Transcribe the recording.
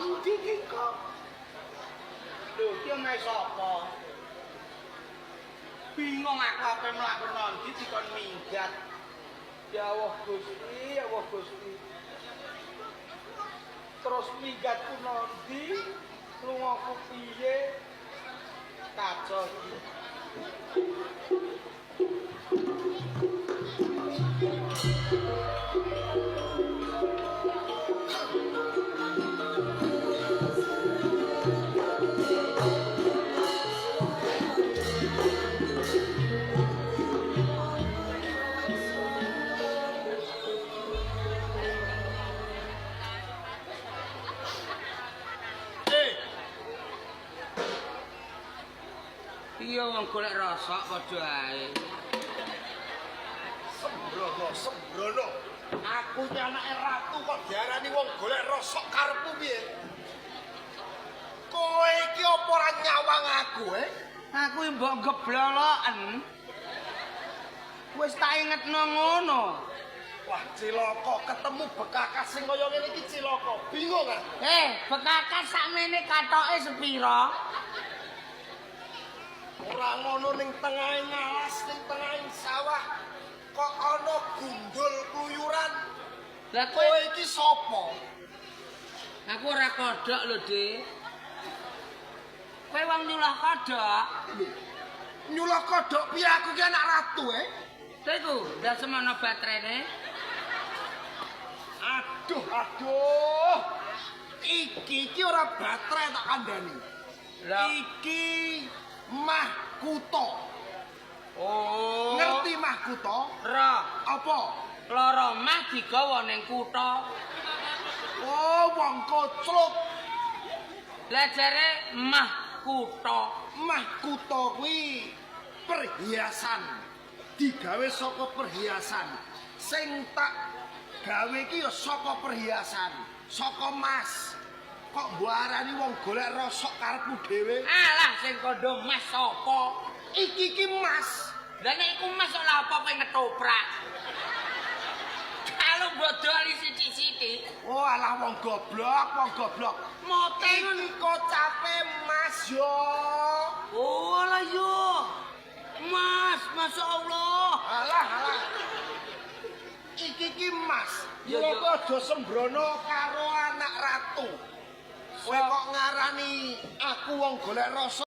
endi ki kok? Lho, ki omahe sapa? Bingung aku ape mlaku ndi dikon minggat. Ya Allah Gusti, ya Allah Gusti. Terus minggatku ndi? Lungaku piye? Kacau iki. Iya wong golek rosok padha ae. Sembrono. Aku iki anake ratu kok diarani wong golek rosok karepmu piye? Kowe iki apa ora nyawang aku, Aku mbok gebloloken. Wis tak ingetno ngono. Wah, cilaka ketemu bekakas sing kaya ngene iki cilaka. Bingung ah. Bekakas sakmene katoke sepira? Ora ngono ning tengahing ngalas, ning tengahing sawah kok ana gundul kluyuran. Lah Kowe iki sapa? Aku ora kodhok lho, Dik. Kowe wong nyulah kodhok. Nyulah kodhok piye aku ki anak ratu, Iku, ndak semono baterene. Aduh. Iki ora baterai tak kandhani. Lah. Iki mahkota. Oh. Ngerti mahkota? Ra. Apa? Loro mah digawa ning kutha. Oh, wong kocluk. Lah jare mahkota. Mahkota kuwi perhiasan. Digawe saka perhiasan. Sing tak gawe iki ya saka perhiasan, saka emas. Kok mbok arani wong golek rosok karepmu dhewe? Alah sing kandha mas sapa? Iki emas. Lah nek iku mas ora apa kowe ngetoprak. Kalau bodoli sithik-sithik. Oh alah wong goblok. Mote Iki kocape emas yo. Oh alah yo. Mas, Masya Allah. Alah. Iki emas. Ya, Yo ya. aja sembrono karo anak ratu. Kowe kok ngarani aku wong golek rosok